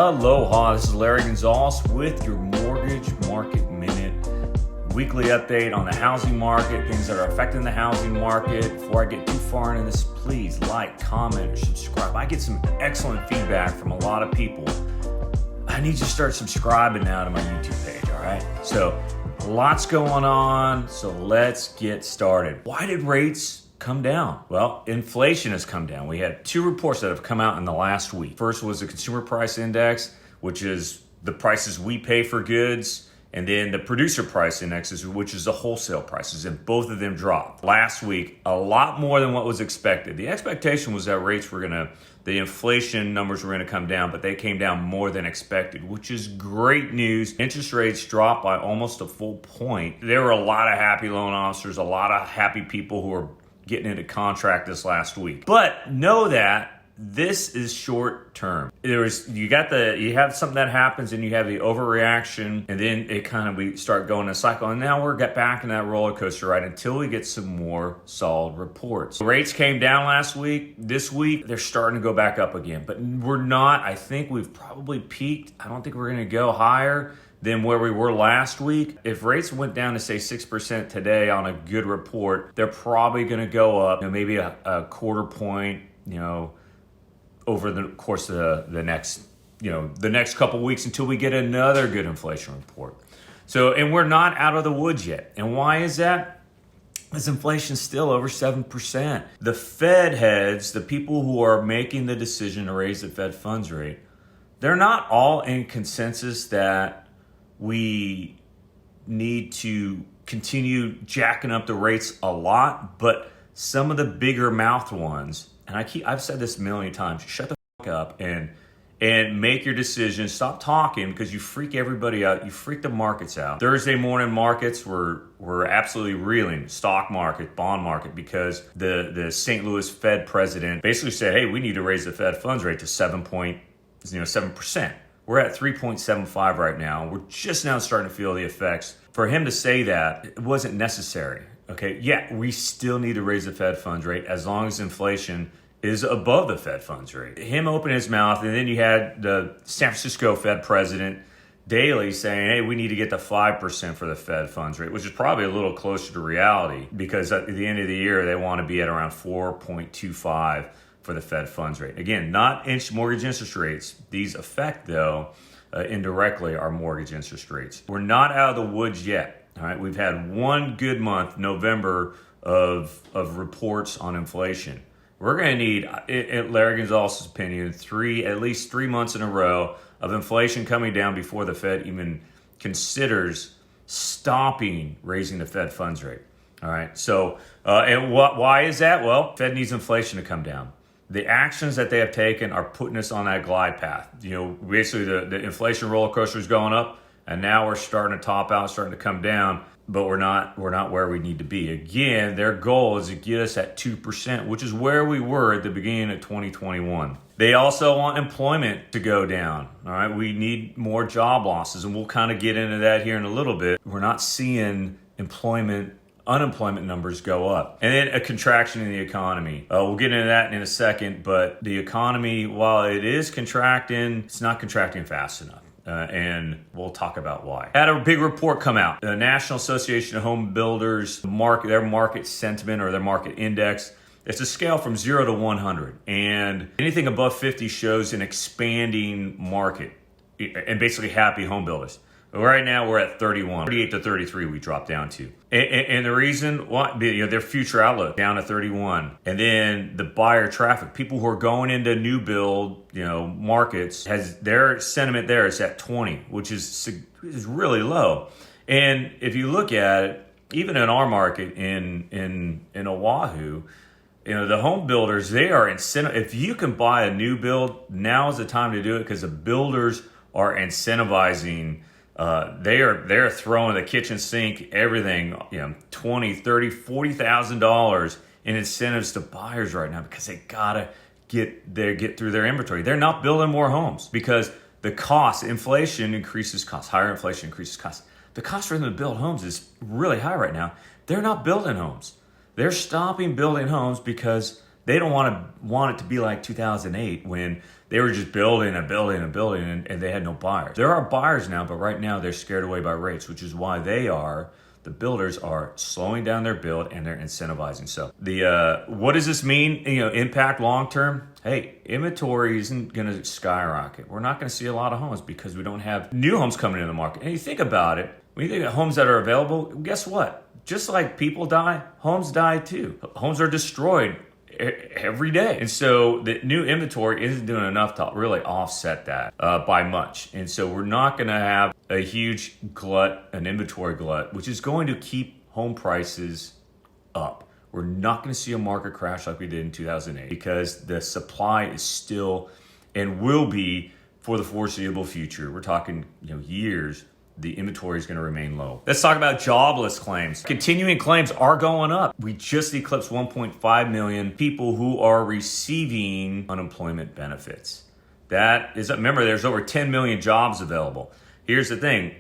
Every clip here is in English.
Aloha, this is Larry Gonzales with your Mortgage Market Minute. Weekly update on the housing market, things that are affecting the housing market. Before I get too far into this, please like, comment, or subscribe. I get some excellent feedback from a lot of people. I need you to start subscribing now to my YouTube page, all right? So lots going on, so let's get started. Why did rates come down? Well, inflation has come down. We had two reports that have come out in the last week. First was the Consumer Price Index, which is the prices we pay for goods, and then the Producer Price Index, which is the wholesale prices, and both of them dropped. Last week, a lot more than what was expected. The expectation was that the inflation numbers were gonna come down, but they came down more than expected, which is great news. Interest rates dropped by almost a full point. There were a lot of happy loan officers, a lot of happy people who are getting into contract this last week. But know that this is short term. You have something that happens and you have the overreaction, and then we start going in a cycle, and now we're back in that roller coaster ride until we get some more solid reports. Rates came down last week. This week they're starting to go back up again, but we're not. I think we've probably peaked. I don't think we're going to go higher than where we were last week. If rates went down to say 6% today on a good report, they're probably going to go up, maybe a quarter point, over the course of the next couple weeks until we get another good inflation report. And we're not out of the woods yet. And why is that? Because inflation's still over 7%. The Fed heads, the people who are making the decision to raise the Fed funds rate, they're not all in consensus that we need to continue jacking up the rates a lot, but some of the bigger mouthed ones, and I've said this a million times, shut the fuck up and make your decision. Stop talking, because you freak everybody out. You freak the markets out. Thursday morning markets were absolutely reeling. Stock market, bond market, because the St. Louis Fed president basically said, hey, we need to raise the Fed funds rate to 7%. We're at 3.75 right now. We're just now starting to feel the effects. For him to say that, it wasn't necessary. Okay, yeah, we still need to raise the Fed funds rate as long as inflation is above the Fed funds rate. Him open his mouth, and then you had the San Francisco Fed president Daly saying, hey, we need to get to 5% for the Fed funds rate, which is probably a little closer to reality, because at the end of the year, they want to be at around 4.25 for the Fed funds rate. Again, not mortgage interest rates. These affect, though, indirectly our mortgage interest rates. We're not out of the woods yet. All right, we've had one good month, November, of reports on inflation. We're going to need, in Larry Gonzales' opinion, at least 3 months in a row of inflation coming down before the Fed even considers stopping raising the Fed funds rate. All right, why is that? Well, Fed needs inflation to come down. The actions that they have taken are putting us on that glide path. Basically the inflation roller coaster is going up, and now we're starting to top out, starting to come down, but we're not where we need to be. Again, their goal is to get us at 2%, which is where we were at the beginning of 2021. They also want employment to go down. All right, we need more job losses, and we'll kind of get into that here in a little bit. We're not seeing unemployment numbers go up. And then a contraction in the economy. We'll get into that in a second, but the economy, while it is contracting, it's not contracting fast enough. And we'll talk about why. Had a big report come out. The National Association of Home Builders, their market sentiment, or their market index, it's a scale from 0 to 100. And anything above 50 shows an expanding market and basically happy home builders. Right now we're at 31, 38 to 33 we dropped down to. And the reason why, their future outlook down to 31. And then the buyer traffic, people who are going into new build, markets, their sentiment there is at 20, which is really low. And if you look at it, even in our market in Oahu, the home builders, they are if you can buy a new build, now is the time to do it, because the builders are incentivizing. They're throwing the kitchen sink, everything, $20,000, $30,000, $40,000 in incentives to buyers right now, because they gotta get through their inventory. They're not building more homes because the cost, inflation increases costs. Higher inflation increases costs. The cost for them to build homes is really high right now. They're not building homes. They're stopping building homes because They don't want it to be like 2008 when they were just building and they had no buyers. There are buyers now, but right now they're scared away by rates, which is why the builders are slowing down their build and they're incentivizing. So what does this mean? Impact long term? Hey, inventory isn't going to skyrocket. We're not going to see a lot of homes because we don't have new homes coming into the market. And you think about it, when you think of homes that are available, guess what? Just like people die, homes die too. Homes are destroyed every day. And so the new inventory isn't doing enough to really offset that by much. And so we're not going to have a huge glut, an inventory glut, which is going to keep home prices up. We're not going to see a market crash like we did in 2008 because the supply is still and will be for the foreseeable future. We're talking, years. The inventory is going to remain low. Let's talk about jobless claims. Continuing claims are going up. We just eclipsed 1.5 million people who are receiving unemployment benefits. Remember, there's over 10 million jobs available. Here's the thing.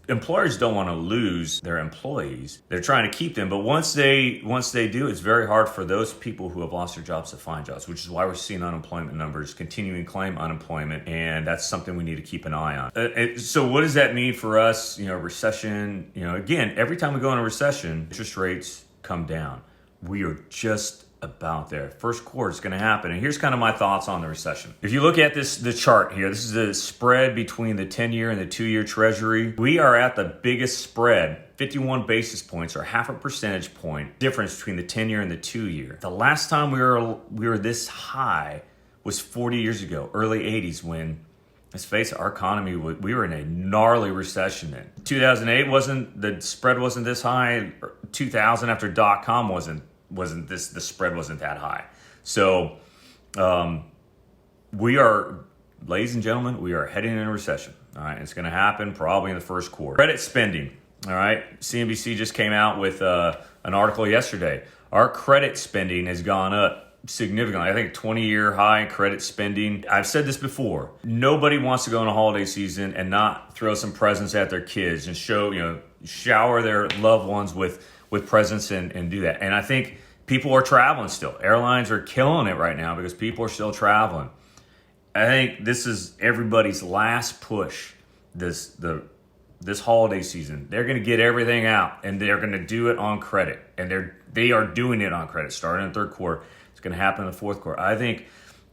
Employers don't want to lose their employees. They're trying to keep them, but once they do, it's very hard for those people who have lost their jobs to find jobs, which is why we're seeing unemployment numbers continuing claim unemployment, and that's something we need to keep an eye on. So what does that mean for us? Recession, again, every time we go in a recession, interest rates come down. We are just about there. First quarter is going to happen. And here's kind of my thoughts on the recession. If you look at the chart here, this is the spread between the 10-year and the 2-year treasury. We are at the biggest spread, 51 basis points or half a percentage point difference between the 10-year and the 2-year. The last time we were this high was 40 years ago, early 80s, when, let's face it, our economy, we were in a gnarly recession then. 2008 the spread wasn't this high. 2000 after .com the spread wasn't that high. So we are, ladies and gentlemen, we are heading into a recession. All right, it's going to happen probably in the first quarter. Credit spending. All right, CNBC just came out with an article yesterday. Our credit spending has gone up significantly. I think 20-year high credit spending. I've said this before. Nobody wants to go in a holiday season and not throw some presents at their kids and shower their loved ones with presents and do that. And I think people are traveling still. Airlines are killing it right now because people are still traveling. I think this is everybody's last push this holiday season. They're going to get everything out and they're going to do it on credit. And they are doing it on credit starting in the third quarter. It's going to happen in the fourth quarter. I think,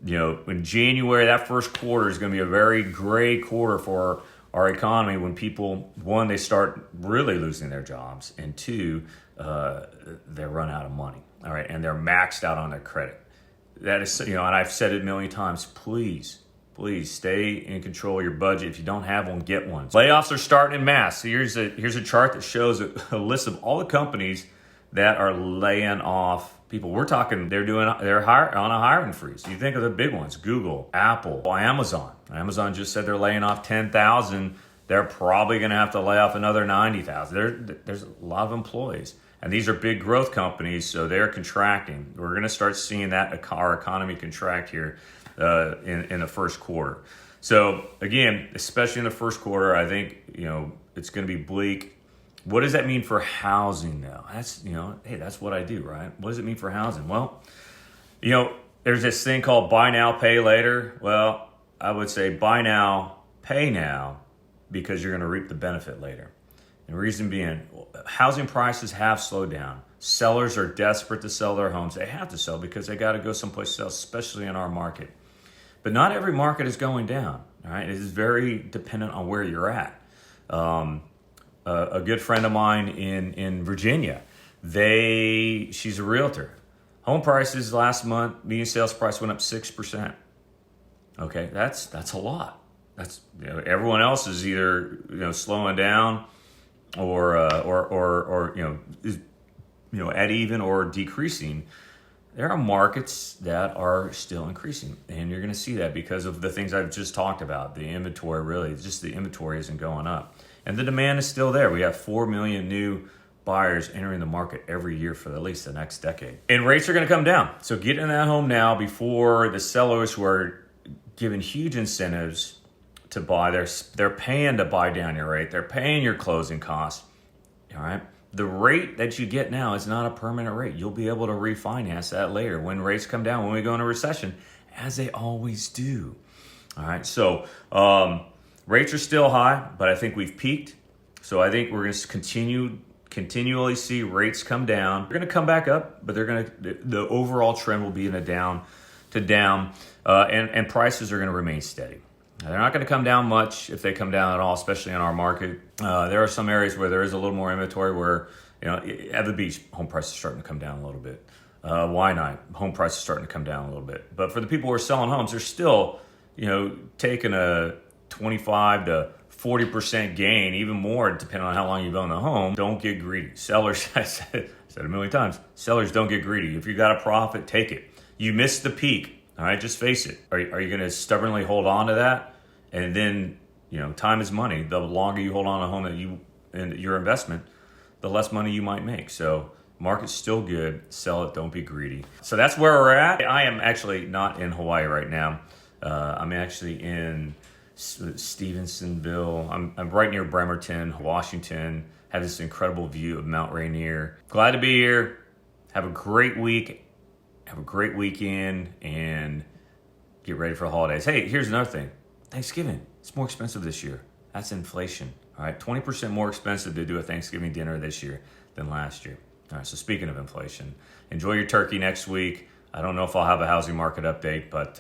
in January, that first quarter is going to be a very gray quarter for our economy when people, one, they start really losing their jobs, and two, they run out of money. All right, and they're maxed out on their credit. That is, and I've said it a million times. Please stay in control of your budget. If you don't have one, get one. Layoffs are starting en masse. So here's a chart that shows a list of all the companies that are laying off people. We're talking they're on a hiring freeze. You think of the big ones: Google, Apple, Amazon. Amazon just said they're laying off 10,000. They're probably going to have to lay off another 90,000. There's a lot of employees. And these are big growth companies, so they're contracting. We're going to start seeing that our economy contract here in the first quarter. So again, especially in the first quarter, I think it's going to be bleak. What does that mean for housing, though? That's hey, that's what I do, right? What does it mean for housing? Well, there's this thing called buy now, pay later. Well, I would say buy now, pay now, because you're going to reap the benefit later. And the reason being, housing prices have slowed down. Sellers are desperate to sell their homes. They have to sell because they got to go someplace else, especially in our market. But not every market is going down. All right, it is very dependent on where you're at. A good friend of mine in Virginia, she's a realtor. Home prices last month, median sales price went up 6%. Okay, that's a lot. That's everyone else is either slowing down or is at even or decreasing. There are markets that are still increasing, and you're going to see that because of the things I've just talked about. The inventory, really, just the inventory isn't going up, and the demand is still there. We have 4 million new buyers entering the market every year for at least the next decade, and rates are going to come down. So get in that home now before the sellers who are given huge incentives to buy. They're paying to buy down your rate. They're paying your closing costs. All right. the rate that you get now is not a permanent rate. You'll be able to refinance that later when rates come down, when we go into recession, as they always do. All right, so rates are still high, but I think we've peaked. So I think we're going to continually see rates come down. They're going to come back up, but the overall trend will be in a down, and prices are going to remain steady. Now, they're not going to come down much if they come down at all, especially in our market. There are some areas where there is a little more inventory where, at the beach, home prices are starting to come down a little bit. Why not? Home prices are starting to come down a little bit. But for the people who are selling homes, they're still, taking a 25 to 40% gain, even more depending on how long you've owned the home. Don't get greedy. Sellers, I said a million times, sellers don't get greedy. If you got a profit, take it. You missed the peak. All right, just face it. Are you going to stubbornly hold on to that? And then, time is money. The longer you hold on to a home and your investment, the less money you might make. So market's still good. Sell it. Don't be greedy. So that's where we're at. I am actually not in Hawaii right now. I'm actually in Stevensonville. I'm right near Bremerton, Washington. Have this incredible view of Mount Rainier. Glad to be here. Have a great week. Have a great weekend and get ready for the holidays. Hey, here's another thing. Thanksgiving, it's more expensive this year. That's inflation. All right, 20% more expensive to do a Thanksgiving dinner this year than last year. All right, so speaking of inflation, enjoy your turkey next week. I don't know if I'll have a housing market update, but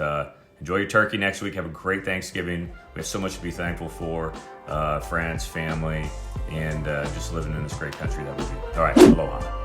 enjoy your turkey next week. Have a great Thanksgiving. We have so much to be thankful for, friends, family, and just living in this great country that we do. All right, aloha.